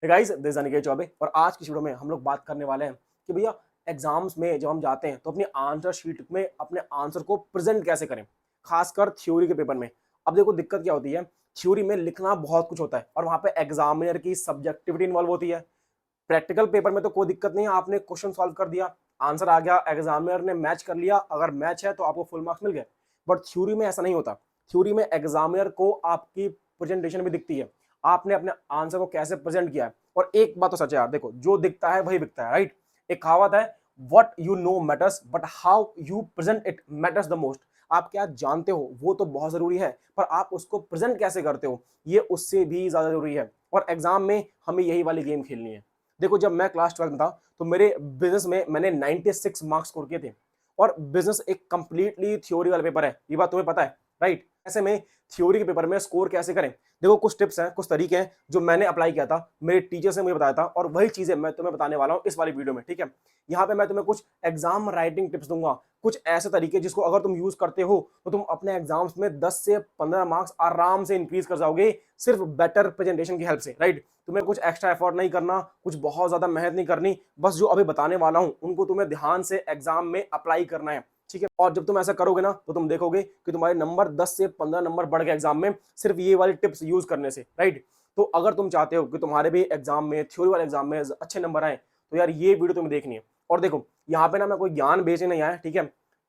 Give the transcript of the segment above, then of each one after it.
Guys this Aniket Choubey और आज की वीडियो में हम लोग बात करने वाले हैं कि भैया एग्जाम्स में जब हम जाते हैं तो अपनी आंसर शीट में अपने आंसर को प्रेजेंट कैसे करें, खासकर थ्योरी के पेपर में। अब देखो दिक्कत क्या होती है, थ्योरी में लिखना बहुत कुछ होता है और वहां पे एग्जामिनर की सब्जेक्टिविटी इन्वॉल्व होती है। प्रैक्टिकल पेपर में तो कोई दिक्कत नहीं है, आपने क्वेश्चन सॉल्व कर दिया, आंसर आ गया, एग्जामिनर ने मैच कर लिया, अगर मैच है तो आपको फुल मार्क्स मिल गए। बट थ्योरी में ऐसा नहीं होता। थ्योरी में एग्जामिनर को आपकी प्रेजेंटेशन भी दिखती है, आपने अपने आंसर को कैसे प्रेजेंट किया है। और एक बात तो सच है यार, देखो जो दिखता है वही बिकता है, राइट। एक कहावत है, what you know matters but how you present it matters the most. आप क्या जानते हो वो तो बहुत जरूरी है, पर आप उसको प्रेजेंट कैसे करते हो ये उससे भी ज्यादा जरूरी है। और एग्जाम में हमें यही वाली गेम खेलनी है। देखो जब मैं क्लास 12 में था तो मेरे बिजनेस में मैंने 96 मार्क्स स्कोर किए थे। और बिजनेस एक कंप्लीटली थ्योरी वाला पेपर है, ये बात तुम्हें पता है, राइट। ऐसे में थ्योरी के पेपर में स्कोर कैसे करें, देखो कुछ टिप्स हैं, कुछ तरीके हैं जो मैंने अप्लाई किया था, मेरे टीचर से मुझे बताया था, और वही चीजें मैं तुम्हें बताने वाला हूं इस वाली वीडियो में, ठीक है। यहाँ पे मैं तुम्हें कुछ एग्जाम राइटिंग टिप्स दूंगा, कुछ ऐसे तरीके जिसको अगर तुम यूज करते हो तो तुम अपने एग्जाम्स में 10 से 15 मार्क्स आराम से इंक्रीज कर जाओगे, सिर्फ बेटर प्रेजेंटेशन की हेल्प से, राइट। तुम्हें कुछ एक्स्ट्रा एफर्ट नहीं करना, कुछ बहुत ज्यादा मेहनत नहीं करनी, बस जो अभी बताने वाला हूं उनको तुम्हें ध्यान से एग्जाम में अप्लाई करना है, ठीक है। और जब तुम ऐसा करोगे ना तो तुम देखोगे कि तुम्हारे नंबर 10 से 15 नंबर बढ़ गए एग्जाम में, सिर्फ ये वाली टिप्स यूज करने से, राइट। तो अगर तुम चाहते हो कि तुम्हारे भी एग्जाम में, थ्योरी वाले एग्जाम में अच्छे नंबर आए, तो यार ये वीडियो तुम्हें देखनी है। और देखो यहाँ पे ना मैं कोई ज्ञान बेचने नहीं आया, ठीक है।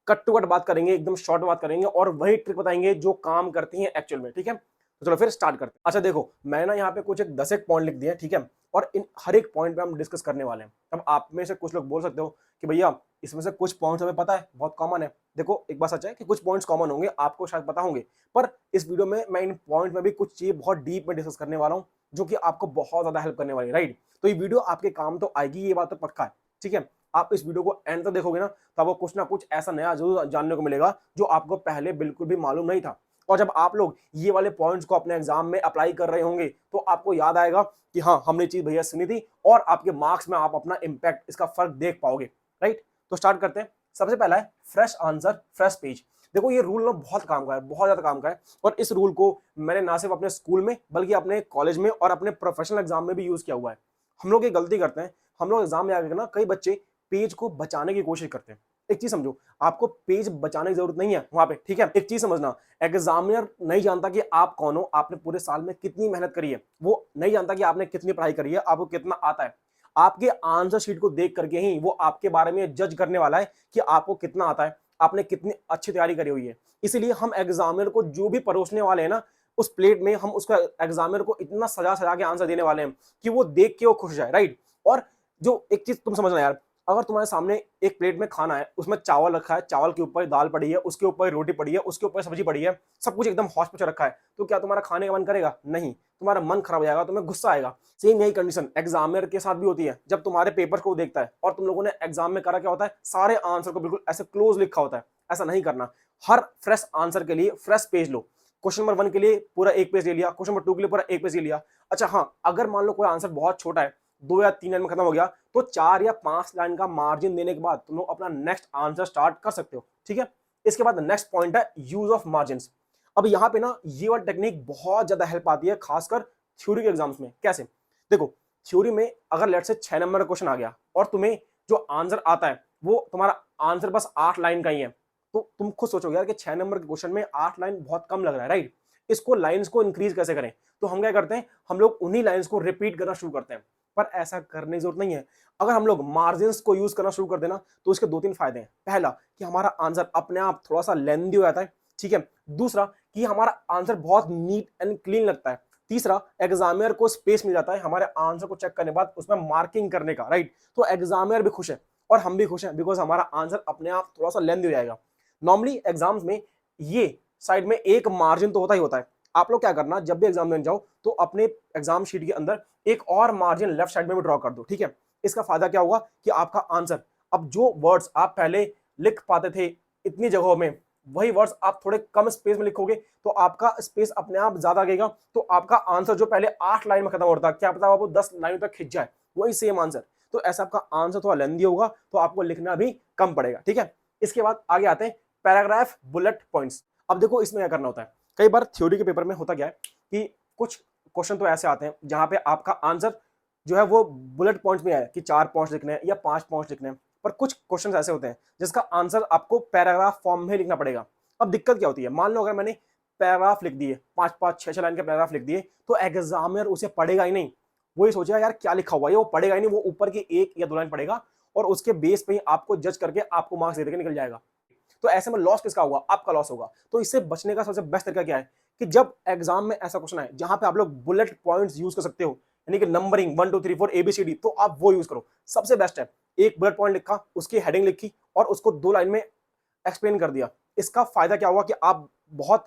कट टू कट बात करेंगे, एकदम शॉर्ट में बात करेंगे और वही ट्रिक बताएंगे जो काम करती है एक्चुअल में, ठीक है। तो चलो फिर स्टार्ट करते हैं। अच्छा देखो मैंने ना यहाँ पे कुछ एक 10 एक पॉइंट लिख दिए, ठीक है। और इन हर एक पॉइंट पे हम डिस्कस करने वाले हैं। अब आप में से कुछ लोग बोल सकते हो कि भैया इसमें से कुछ पॉइंट्स हमें पता है, बहुत कॉमन है। देखो एक बात सच है कि कुछ पॉइंट्स कॉमन होंगे, आपको शायद पता होंगे, पर इस वीडियो में मैं इन पॉइंट में भी कुछ चीज बहुत डीप में डिस्कस करने वाला हूँ, जो कि आपको बहुत ज्यादा हेल्प करने वाली है, राइट। तो ये वीडियो आपके काम तो आएगी, ये बात तो पक्का है, ठीक है। आप इस वीडियो को एंड तक देखोगे ना तो आपको कुछ ना कुछ ऐसा नया जरूर जानने को मिलेगा जो आपको पहले बिल्कुल भी मालूम नहीं था। और जब आप लोग ये वाले पॉइंट्स को अपने एग्जाम में अप्लाई कर रहे होंगे तो आपको याद आएगा कि हाँ हमने चीज भैया सुनी थी, और आपके मार्क्स में आप अपना इंपैक्ट, इसका फर्क देख पाओगे, राइट। तो स्टार्ट करते हैं। सबसे पहला है फ्रेश आंसर फ्रेश पेज। देखो ये रूल ना बहुत काम का है, बहुत ज्यादा काम का है। और इस रूल को मैंने ना सिर्फ अपने स्कूल में बल्कि अपने कॉलेज में और अपने प्रोफेशनल एग्जाम में भी यूज किया हुआ है। हम लोग ये गलती करते हैं, हम लोग एग्जाम में आकर ना कई बच्चे पेज को बचाने की कोशिश करते हैं। एक चीज समझो, आपको पेज बचाने की जरूरत नहीं है वहां पे, ठीक है। एक चीज समझना, एग्जामिनर नहीं जानता कि आप कौन हो, आपने पूरे साल में कितनी मेहनत करी है, वो नहीं जानता कि आपने कितनी पढ़ाई करी है, आपको कितना आता है। आपके आंसर शीट को देख करके ही वो आपके बारे में जज करने वाला है कि आपको कितना आता है, आपने कितनी अच्छी तैयारी करी हुई है। इसीलिए हम एग्जामिनर को जो भी परोसने वाले हैं ना, उस प्लेट में हम उसका एग्जामिनर को इतना सजा सजा के आंसर देने वाले हैं कि वो देख के वो खुश जाए, राइट। और जो एक चीज तुम समझना यार, अगर तुम्हारे सामने एक प्लेट में खाना है, उसमें चावल रखा है, चावल के ऊपर दाल पड़ी है, उसके ऊपर रोटी पड़ी है, उसके ऊपर सब्जी पड़ी है, सब कुछ एकदम हौच पौच रखा है, तो क्या तुम्हारा खाने का मन करेगा? नहीं, तुम्हारा मन खराब हो जाएगा, तुम्हें गुस्सा आएगा। सेम यही कंडीशन एग्जामिनर के साथ भी होती है। जब तुम्हारे पेपर को देखता है और तुम लोगों ने एग्जाम में करा क्या होता है, सारे आंसर को बिल्कुल ऐसे क्लोज लिखा होता है। ऐसा नहीं करना। हर फ्रेश आंसर के लिए फ्रेश पेज लो। क्वेश्चन नंबर 1 के लिए पूरा एक पेज ले लिया, क्वेश्चन नंबर 2 के लिए पूरा एक पेज ले लिया। अच्छा हाँ, अगर मान लो कोई आंसर बहुत छोटा है, 2 या 3 लाइन में खत्म हो गया, तो 4 या 5 लाइन का मार्जिन देने के बाद तुम लोग अपना नेक्स्ट आंसर स्टार्ट कर सकते हो, ठीक है। इसके बाद नेक्स्ट पॉइंट है यूज ऑफ मार्जिन। अब यहाँ पे ना ये वाली टेक्निक बहुत ज्यादा हेल्प आती है, खासकर थ्योरी के एग्जाम्स में। कैसे? देखो थ्योरी में अगर लेट से 6 नंबर का क्वेश्चन आ गया और तुम्हें जो आंसर आता है वो तुम्हारा आंसर बस 8 लाइन का ही है, तो तुम खुद सोचोगे यार कि 6 नंबर के क्वेश्चन में 8 लाइन बहुत कम लग रहा है, राइट। इसको लाइंस को इंक्रीज कैसे करें? तो हम क्या करते हैं, हम लोग उन्हीं लाइंस को रिपीट करना शुरू करते हैं। पर ऐसा करने की जरूरत नहीं है। अगर हम लोग मार्जिन को यूज करना शुरू कर देना तो इसके 2-3 फायदे हैं। पहला कि हमारा आंसर अपने आप थोड़ा सा लेंथी हो जाता है, ठीक है। दूसरा कि हमारा आंसर बहुत नीट एंड क्लीन लगता है। तीसरा, एग्जामिनर को स्पेस मिल जाता है हमारे आंसर को चेक करने के बाद उसमें मार्किंग करने का, राइट। तो एग्जामिनर भी खुश है और हम भी खुश हैं, बिकॉज हमारा आंसर अपने आप थोड़ा सा लेंथी हो जाएगा। नॉर्मली एग्जाम्स में ये साइड में एक मार्जिन तो होता ही होता है। आप लोग क्या करना, जब भी एग्जाम देने जाओ तो अपने एग्जाम शीट के अंदर एक और मार्जिन लेफ्ट साइड में भी ड्रॉ कर दो, ठीक है। इसका फायदा क्या होगा कि आपका आंसर, अब जो वर्ड्स आप पहले लिख पाते थे इतनी जगहों में, वही वर्ड्स आप थोड़े कम स्पेस में लिखोगे तो आपका स्पेस अपने आप ज्यादा लगेगा। तो आपका आंसर जो पहले 8 लाइन में खत्म होता है, क्या पता वो 10 लाइन तक खिंच जाए, वही सेम आंसर। तो ऐसा आपका आंसर थोड़ा लेंदी होगा, तो आपको लिखना भी कम पड़ेगा, ठीक है। इसके बाद आगे आते हैं पैराग्राफ बुलेट पॉइंट्स। अब देखो इसमें क्या करना होता है, कई बार थ्योरी के पेपर में होता क्या है कि कुछ क्वेश्चन तो ऐसे आते हैं जहां पे आपका आंसर जो है वो बुलेट पॉइंट्स में है कि 4 पॉइंट्स लिखने हैं या 5 पॉइंट्स लिखने हैं, पर कुछ क्वेश्चन ऐसे होते हैं जिसका आंसर आपको पैराग्राफ फॉर्म में लिखना पड़ेगा। अब दिक्कत क्या होती है, मान लो अगर मैंने पैराग्राफ लिख दिए, 5-5 6-6 लाइन के पैराग्राफ लिख दिए, तो एग्जामिनर उसे पढ़ेगा ही नहीं। वो ये सोचेगा यार क्या लिखा हुआ है, वो पढ़ेगा ही नहीं, वो ऊपर की 1 या 2 लाइन पढ़ेगा और उसके बेस पे ही आपको जज करके आपको मार्क्स दे देके निकल जाएगा। तो ऐसे में लॉस किसका होगा, आपका लॉस होगा। तो इससे बचने का सबसे बेस्ट तरीका क्या है कि जब एग्जाम में ऐसा क्वेश्चन आए जहां पे आप लोग बुलेट पॉइंट्स यूज कर सकते हो, यानी कि नंबरिंग 1 2 3 4 ABCD, तो आप वो यूज करो, सबसे बेस्ट है। एक बुलेट पॉइंट लिखा, उसकी हेडिंग लिखी और उसको 2 लाइन में एक्सप्लेन कर दिया। इसका फायदा क्या हुआ कि आप बहुत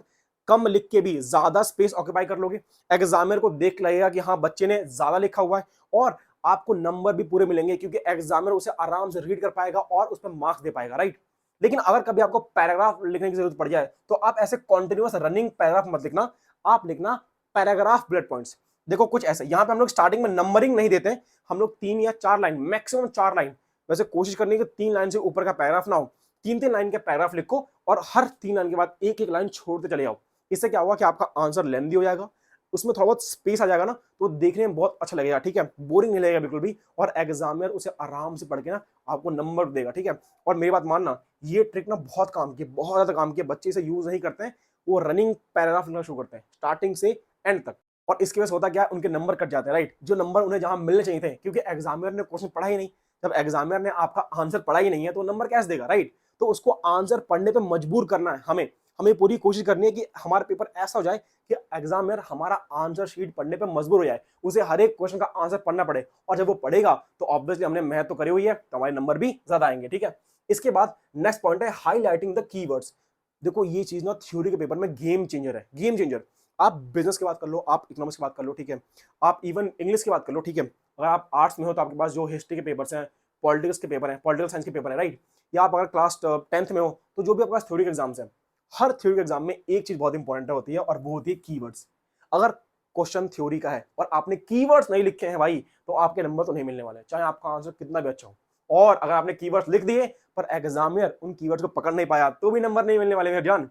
कम लिख के भी ज्यादा स्पेस ऑक्यूपाई कर लोगे, एग्जामिनर को देख लगेगा कि हाँ बच्चे ने ज्यादा लिखा हुआ है, और आपको नंबर भी पूरे मिलेंगे क्योंकि एग्जामिनर उसे आराम से रीड कर पाएगा और उस पर मार्क्स दे पाएगा, राइट। लेकिन अगर कभी आपको पैराग्राफ लिखने की जरूरत पड़ जाए तो आप ऐसे कॉन्टिन्यूअस रनिंग पैराग्राफ मत लिखना, आप लिखना पैराग्राफ बुलेट पॉइंट्स। देखो कुछ ऐसे, यहां पे हम लोग स्टार्टिंग में नंबरिंग नहीं देते, हम लोग 3 या 4 लाइन, मैक्सिमम 4 लाइन, वैसे कोशिश करनी है कि 3 लाइन से ऊपर का पैराग्राफ ना हो, 3-3 लाइन के पैराग्राफ लिखो और हर 3 लाइन के बाद एक एक लाइन छोड़ते चले जाओ। इससे क्या होगा कि आपका आंसर लेंदी हो जाएगा, उसमें थोड़ा बहुत स्पेस आ जाएगा ना, तो देखने में बहुत अच्छा लगेगा, ठीक है, बोरिंग नहीं लगेगा बिल्कुल भी, और एग्जामिनर उसे आराम से पढ़ के ना आपको नंबर देगा, ठीक है। और मेरी बात मानना, ये ट्रिक ना बहुत काम की, बहुत ज्यादा काम की, बच्चे इसे यूज नहीं करते हैं, वो रनिंग पैराग्राफ लिखना शुरू करते हैं स्टार्टिंग से एंड तक, और इसकी वजह से होता क्या है, उनके नंबर कट जाते हैं, राइट, जो नंबर उन्हें जहां मिलने चाहिए थे, क्योंकि एग्जामिनर ने क्वेश्चन पढ़ा ही नहीं। जब एग्जामिनर ने आपका आंसर पढ़ा ही नहीं है तो नंबर कैसे देगा, राइट। तो उसको आंसर पढ़ने पे मजबूर करना है हमें, हमें पूरी कोशिश करनी है कि हमारा पेपर ऐसा हो जाए कि एग्जामिनर हमारा आंसर शीट पढ़ने पे मजबूर हो जाए, उसे हर एक क्वेश्चन का आंसर पढ़ना पड़े, और जब वो पढ़ेगा तो ऑब्वियसली हमने मेहनत तो करी हुई है, तो हमारे नंबर भी ज्यादा आएंगे, ठीक है। इसके बाद नेक्स्ट पॉइंट है हाईलाइटिंग द कीवर्ड्स। देखो ये चीज ना थ्योरी के पेपर में गेम चेंजर है, गेम चेंजर। आप बिजनेस की बात कर लो, आप इकोनॉमिक्स की बात कर लो, ठीक है, आप इवन इंग्लिश की बात कर लो, ठीक है, अगर आप आर्ट्स में हो तो आपके पास जो हिस्ट्री के पेपर्स हैं, पॉलिटिक्स के पेपर हैं, पॉलिटिकल साइंस के पेपर है, राइट, या आप अगर क्लास 10th में हो तो जो भी आपके पास थ्योरी के एग्जाम्स हैं, हर थ्योरी के एग्जाम में एक चीज बहुत इंपॉर्टेंट होती है और वो होती है कीवर्ड्स। अगर क्वेश्चन थ्योरी का है और आपने कीवर्ड्स नहीं लिखे हैं भाई, तो आपके नंबर तो नहीं मिलने वाले, चाहे आपका आंसर कितना भी अच्छा हो। और अगर आपने कीवर्ड्स लिख दिए पर एग्जामिनर उन कीवर्ड्स को पकड़ नहीं पाया तो भी नंबर नहीं मिलने वाले मेरे जान।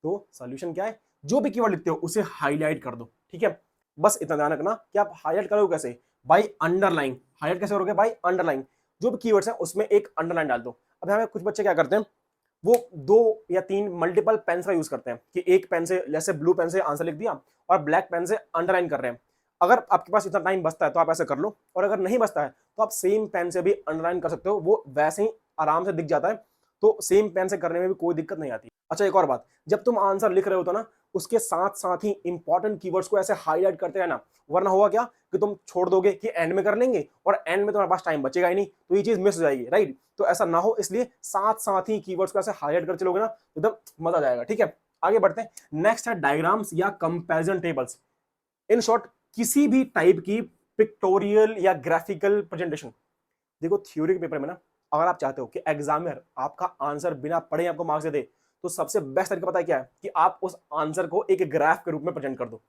तो सॉल्यूशन क्या है, जो भी कीवर्ड लिखते हो उसे हाईलाइट कर दो, ठीक है। बस इतना ध्यान रखना कि आप हाईलाइट करोगे कैसे, बाई अंडरलाइन। हाईलाइट कैसे करोगे, बाई अंडरलाइन। जो भी कीवर्ड्स हैं उसमें एक अंडरलाइन डाल दो। अब यहाँ पे कुछ बच्चे क्या करते हैं, वो 2 या 3 मल्टीपल पेन का यूज करते हैं कि एक पेन से, जैसे ब्लू पेन से आंसर लिख दिया और ब्लैक पेन से अंडरलाइन कर रहे हैं। अगर आपके पास इतना टाइम बचता है तो आप ऐसे कर लो, और अगर नहीं बचता है तो आप सेम पेन से भी अंडरलाइन कर सकते हो, वो वैसे ही आराम से दिख जाता है, तो सेम पेन से करने में भी कोई दिक्कत नहीं आती। अच्छा एक और बात, जब तुम आंसर लिख रहे हो तो ना उसके साथ साथ ही इंपॉर्टेंट कीवर्ड्स को ऐसे हाईलाइट करते रहना, वरना होगा क्या कि तुम छोड़ दोगे कि एंड में कर लेंगे और एंड में तुम्हारे पास टाइम बचेगा ही नहीं, तो ये चीज मिस हो जाएगी, राइट। तो ऐसा ना हो इसलिए साथ साथ ही कीवर्ड्स को ऐसे हाईलाइट कर चलोगे ना, एकदम मजा आ जाएगा, ठीक है। आगे बढ़ते हैं, नेक्स्ट है डायग्राम्स या कंपैरिजन टेबल्स। इन शॉर्ट किसी भी टाइप की पिक्टोरियल या ग्राफिकल प्रेजेंटेशन। देखो थ्योरी के पेपर में ना, अगर आप चाहते हो कि एग्जामिनर आपका आंसर बिना पढ़े आपको मार्क्स दे दे, तो सबसे बेस्ट तरीका पता है क्या है कि आप उस आंसर को एक ग्राफ के रूप में प्रेजेंट कर दो।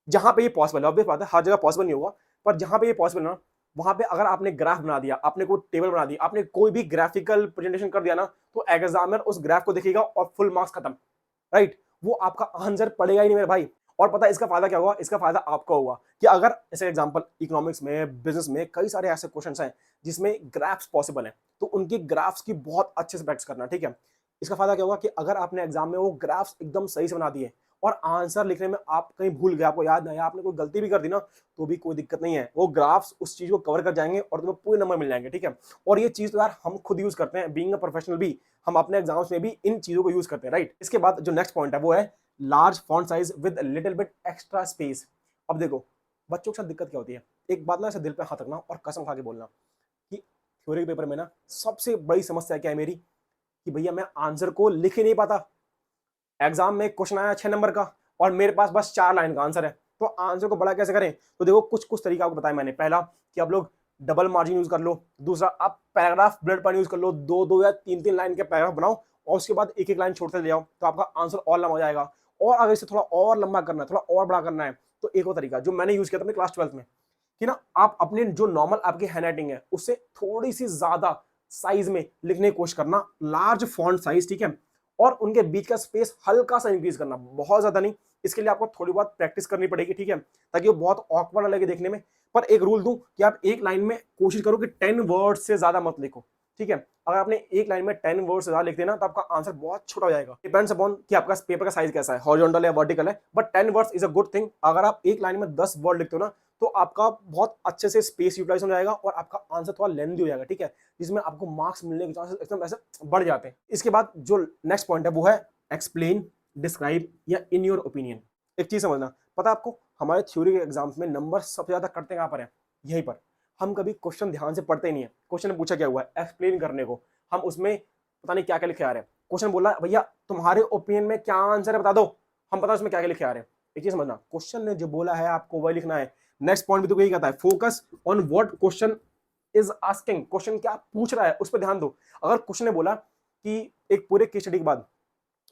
जहां पे ये पॉसिबल है, ऑब्वियस बात है हर जगह पॉसिबल नहीं होगा, पर जहां पे ये पॉसिबल है ना, वहां पे अगर आपने ग्राफ बना दिया, आपने कोई टेबल बना दी, आपने कोई भी ग्राफिकल प्रेजेंटेशन कर दिया ना, तो एग्जामिनर उस ग्राफ को देखेगा और फुल मार्क्स खत्म, राइट। वो आपका आंसर पढ़ेगा ही नहीं मेरे भाई। और पता है इसका फायदा क्या होगा, इसका फायदा आपका होगा कि अगर जैसे एग्जांपल इकोनॉमिक्स में, बिजनेस में कई सारे ऐसे क्वेश्चंस हैं जिसमें ग्राफ्स पॉसिबल हैं, तो उनकी ग्राफ्स की बहुत अच्छे से प्रैक्टिस करना, ठीक है। इसका फायदा क्या होगा कि अगर आपने एग्जाम में वो ग्राफ्स एकदम सही से बना दिए और आंसर लिखने में आप कहीं भूल गए, आपको याद नहीं, आपने कोई गलती भी कर दी ना, तो भी कोई दिक्कत नहीं है, वो ग्राफ्स उस चीज को कवर कर जाएंगे और तुम्हें पूरे नंबर मिल जाएंगे, ठीक है। और ये चीज तो यार हम खुद यूज करते हैं, बीइंग अ प्रोफेशनल भी हम अपने एग्जाम्स में भी इन चीजों को यूज करते हैं, राइट। इसके बाद जो नेक्स्ट पॉइंट है वो है large font size with little bit extra space. अब देखो बच्चों के साथ दिक्कत क्या होती है, एक बात ना ऐसे दिल पे हाथ रखना और कसम खा के बोलना कि थ्योरी के पेपर में ना सबसे बड़ी समस्या क्या है मेरी, कि भैया मैं आंसर को लिख ही नहीं पाता। एग्जाम में क्वेश्चन आया 6 नंबर का और मेरे पास बस 4 लाइन का आंसर है, तो आंसर को बड़ा कैसे करें। तो देखो कुछ कुछ तरीका आपको बताया मैंने। पहला कि आप लोग डबल मार्जिन यूज कर लो, दूसरा आप पैराग्राफ बुलेट पॉइंट यूज कर लो, 2-2 या 3-3 लाइन के पैराग्राफ बनाओ और उसके बाद एक एक लाइन छोड़ते ले जाओ, तो आपका आंसर और लंबा हो जाएगा। और अगर इसे थोड़ा और लंबा करना है, थोड़ा और बड़ा करना है, तो एक और तरीका जो मैंने यूज किया था अपने क्लास 12th में, कि ना आप अपने जो नॉर्मल आपकी हैंडराइटिंग है उससे थोड़ी सी ज्यादा साइज में लिखने की कोशिश करना, लार्ज फॉन्ट साइज, ठीक है। और उनके बीच का स्पेस हल्का सा इंक्रीज करना, बहुत ज्यादा नहीं। इसके लिए आपको थोड़ी बहुत प्रैक्टिस करनी पड़ेगी, ठीक है, ताकि वो बहुत ऑकवर्ड ना लगे देखने में। पर एक रूल दूं कि आप एक लाइन में कोशिश करो कि 10 वर्ड से ज्यादा मत लिखो, ठीक है। अगर आपने एक लाइन में 10 वर्ड से ज्यादा लिख देना तो आपका आंसर बहुत छोटा हो जाएगा। डिपेंड्स अपॉन कि आपका पेपर का साइज कैसा है, हॉरिजॉन्टल या वर्टिकल है, but 10 words is a good thing. अगर आप एक लाइन में 10 वर्ड लिखते हो ना तो आपका बहुत अच्छे से स्पेस यूटिलाइज हो जाएगा और आपका आंसर थोड़ा लेंथी हो जाएगा, ठीक है, जिसमें आपको मार्क्स मिलने के चांसेस एकदम ऐसे बढ़ जाते हैं। इसके बाद जो नेक्स्ट पॉइंट है वो है एक्सप्लेन, डिस्क्राइब या इन योर ओपिनियन। एक चीज समझना, पता है आपको हमारे थ्योरी के एग्जाम्स में नंबर सबसे ज्यादा कटते कहां पर है? यहीं पर। हम कभी क्वेश्चन ध्यान से पढ़ते ही नहीं है। क्वेश्चन ने पूछा क्या हुआ है, एक्सप्लेन करने को, हम उसमें पता नहीं क्या क्या लिखे आ रहे हैं। क्वेश्चन बोला भैया तुम्हारे ओपिनियन में क्या आंसर है बता दो, हम पता उसमें क्या क्या लिखे आ रहे हैं। एक चीज समझना, क्वेश्चन ने जो बोला है आपको वही लिखना है। नेक्स्ट पॉइंट भी तो यही कहता है, focus on what question is asking. Question क्या पूछ रहा है उस पर ध्यान दो। अगर क्वेश्चन ने बोला कि एक पूरे केस स्टडी के बाद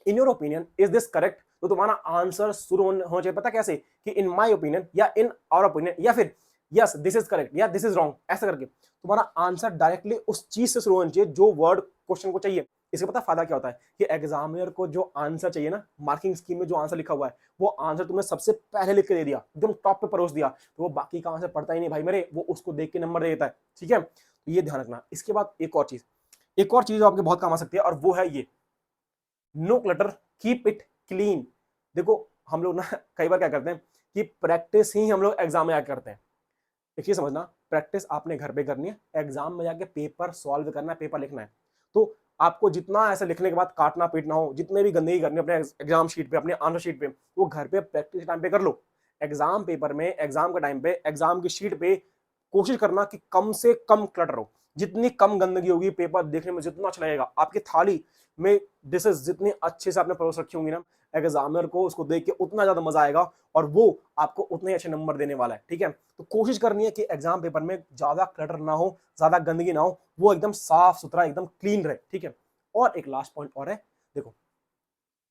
in your opinion is this correct, तो तुम्हारा आंसर शुरू होना चाहिए पता कैसे, कि इन माय ओपिनियन या इन आवर ओपिनियन या फिर यस दिस इज करेक्ट या दिस इज रॉन्ग, ऐसा करके तुम्हारा आंसर डायरेक्टली उस चीज से शुरू होना चाहिए जो वर्ड क्वेश्चन को चाहिए। इसका पता फायदा क्या होता है कि एग्जामिनर को जो आंसर चाहिए ना, मार्किंग स्कीम में जो आंसर लिखा हुआ है वो आंसर तुमने सबसे पहले लिख के दे दिया, एकदम टॉप पे परोस दिया, तो वो बाकी का आंसर पढ़ता ही नहीं भाई मेरे, वो उसको देख के नंबर दे देता है, ठीक है। तो ये ध्यान रखना। इसके बाद एक और चीज जो आपके बहुत काम आ सकती है और वो है ये, no clutter, keep it clean. देखो हम लोग ना कई बार क्या करते हैं कि प्रैक्टिस ही हम लोग एग्जाम में आकर करते हैं। देखिए समझना, प्रैक्टिस आपने घर पे करनी है, एग्जाम में जाके पेपर सॉल्व करना है, पेपर लिखना है। तो आपको जितना ऐसा लिखने के बाद काटना पीटना हो, जितने भी गंदगी करनी है अपने एग्जाम शीट पे, अपने आंसर शीट पे, वो घर पे प्रैक्टिस टाइम पे कर लो। एग्जाम पेपर में, एग्जाम के टाइम पे, एग्जाम की शीट पे कोशिश करना कि कम से कम क्लटर हो। जितनी कम गंदगी होगी, पेपर देखने में जितना अच्छा लगेगा, आपकी थाली में डिशेस जितनी अच्छे से आपने परोस रखी होंगी ना, एग्जामिनर को उसको देख के उतना ज्यादा मजा आएगा और वो आपको उतने ही अच्छे नंबर देने वाला है, ठीक है। तो कोशिश करनी है कि एग्जाम पेपर में ज्यादा क्लटर ना हो, ज्यादा गंदगी ना हो, वो एकदम साफ सुथरा एकदम क्लीन रहे, ठीक है। और एक लास्ट पॉइंट और है, देखो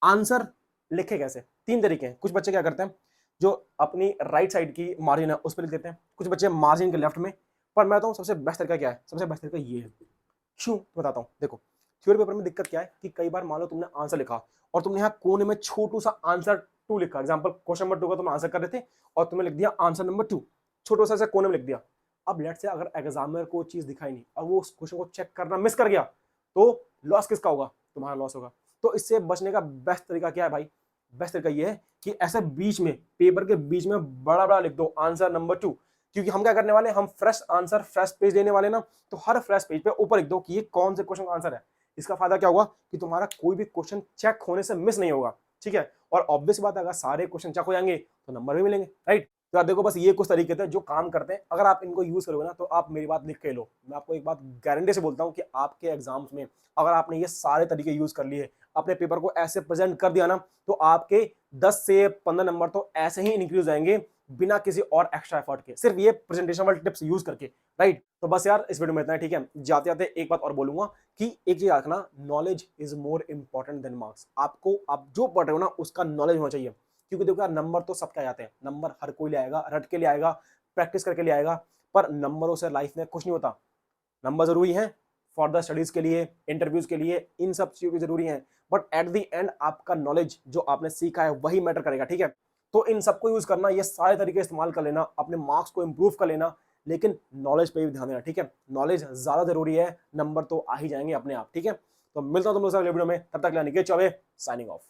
आंसर लिखे कैसे, 3 तरीके हैं। कुछ बच्चे क्या करते हैं, जो अपनी राइट साइड की मार्जिन है उस पर लिख देते हैं, कुछ बच्चे मार्जिन के लेफ्ट में। पर मैं बताऊं सबसे बेस्ट तरीका क्या है, सबसे बेस्ट तरीका ये है। क्यों बताता हूं, देखो थ्योरी पेपर में दिक्कत क्या है कि कई बार मान लो तुमने आंसर लिखा और तुमने यहाँ कोने में छोटू सा आंसर 2 लिखा, एग्जांपल क्वेश्चन नंबर 2 का तुम आंसर कर रहे थे और तुमने लिख दिया आंसर नंबर 2, छोटा सा कोने में लिख दिया। अब लेट से अगर एग्जामिनर को चीज दिखाई नहीं और वो उस क्वेश्चन को चेक करना मिस कर गया, तो लॉस किसका होगा, तुम्हारा लॉस होगा। तो इससे बचने का बेस्ट तरीका क्या है भाई, बेस्ट तरीका ये है कि ऐसे बीच में, पेपर के बीच में बड़ा बड़ा लिख दो आंसर नंबर 2। क्योंकि हम क्या करने वाले हैं, हम फ्रेश आंसर फ्रेश पेज लेने वाले ना, तो हर फ्रेश पेज पे ऊपर लिख दो कि ये कौन से क्वेश्चन का आंसर है। इसका फायदा क्या होगा कि तुम्हारा कोई भी क्वेश्चन चेक होने से मिस नहीं होगा, ठीक है। और ऑब्वियस बात है, अगर सारे क्वेश्चन चेक हो जाएंगे तो नंबर भी मिलेंगे, राइट। तो यार देखो बस ये कुछ तरीके थे जो काम करते हैं, अगर आप इनको यूज करोगे ना तो आप मेरी बात लिख के लो, मैं आपको एक बात गारंटी से बोलता हूँ कि आपके एग्जाम्स में अगर आपने ये सारे तरीके यूज कर लिए, अपने पेपर को ऐसे प्रेजेंट कर दिया ना, तो आपके 10 से 15 नंबर तो ऐसे ही इंक्रीज जाएंगे बिना किसी और एक्स्ट्रा एफर्ट के, सिर्फ ये प्रेजेंटेशन वाले टिप्स यूज करके, राइट। तो बस यार इस वीडियो में इतना है, ठीक है। जाते जाते एक बात और बोलूंगा कि एक चीज रखना, knowledge is more important than marks. आपको आप जो पढ़ रहे हो ना उसका नॉलेज होना चाहिए, क्योंकि देखो यार नंबर तो सबके आ जाते हैं, नंबर हर कोई ले आएगा, रट के ले आएगा, प्रैक्टिस करके ले आएगा, पर नंबरों से लाइफ में कुछ नहीं होता। नंबर जरूरी है फॉर द स्टडीज के लिए, इंटरव्यूज के लिए, इन सब चीजों की जरूरी है, बट एट द एंड आपका नॉलेज जो आपने सीखा है वही मैटर करेगा, ठीक है। तो इन सबको यूज करना, ये सारे तरीके इस्तेमाल कर लेना, अपने मार्क्स को इंप्रूव कर लेना, लेकिन नॉलेज पे भी ध्यान देना, ठीक है। नॉलेज ज्यादा जरूरी है, नंबर तो आ ही जाएंगे अपने आप, ठीक है। तो मिलता हूं तुम लोग से अगले वीडियो में, तब तक निकेत चौबे साइनिंग ऑफ।